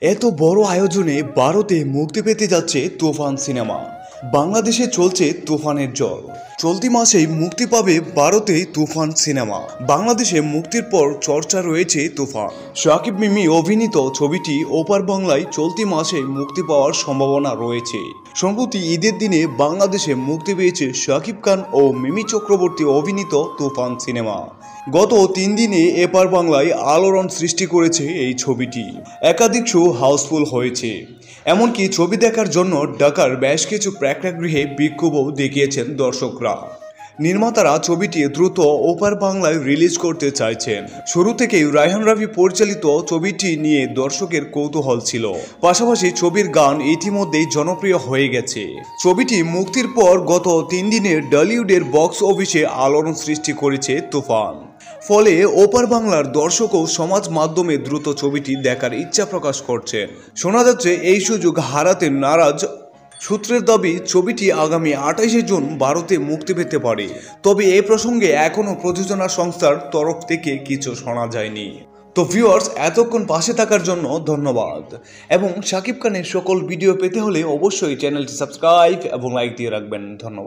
এত বড় আয়োজনে ভারতে মুক্তি পেতে যাচ্ছে তুফান সিনেমা। বাংলাদেশে চলছে তুফানের জল। চলতি মাসেই মুক্তি পাবে ভারতে তুফান সিনেমা। বাংলাদেশে মুক্তির পর চর্চা রয়েছে তুফান। শাকিব মিমি অভিনীত ছবিটি ওপার বাংলায় চলতি মাসে মুক্তি পাওয়ার সম্ভাবনা রয়েছে। সম্প্রতি ঈদের দিনে বাংলাদেশে মুক্তি পেয়েছে শাকিব খান ও মিমি চক্রবর্তী অভিনীত তুফান সিনেমা। গত 3 দিনে এপার বাংলায় আলোড়ন সৃষ্টি করেছে এই ছবিটি। একাধিক শো হাউসফুল হয়েছে। এমনকি ছবি দেখার জন্য ঢাকার বেশ কিছু প্রেক্ষাগৃহে বিক্ষোভও দেখিয়েছেন দর্শকরা। নির্মাতারা ছবিটি দ্রুত ওপার বাংলায় রিলিজ করতে চাইছেন। শুরু থেকেই রায়হান রাফি পরিচালিত ছবিটি নিয়ে দর্শকের কৌতূহল ছিল। পাশাপাশি ছবির গান ইতিমধ্যেই জনপ্রিয় হয়ে গেছে। ছবিটি মুক্তির পর গত 3 দিনে টলিউডের বক্স অফিসে আলোড়ন সৃষ্টি করেছে তুফান। ফলে ওপার বাংলার দর্শকও সমাজ মাধ্যমে দ্রুত ছবিটি দেখার ইচ্ছা প্রকাশ করছেন। শোনা যাচ্ছে এই সুযোগ হারাতে নারাজ। সূত্রের দাবি ছবিটি আগামী 28শে জুন ভারতে মুক্তি পেতে পারে। তবে এ প্রসঙ্গে এখনও প্রযোজনা সংস্থার তরফ থেকে কিছু শোনা যায়নি। তো ভিউয়ার্স, এতক্ষণ পাশে থাকার জন্য ধন্যবাদ। এবং শাকিব খানের সকল ভিডিও পেতে হলে অবশ্যই চ্যানেলটি সাবস্ক্রাইব এবং লাইক দিয়ে রাখবেন। ধন্যবাদ।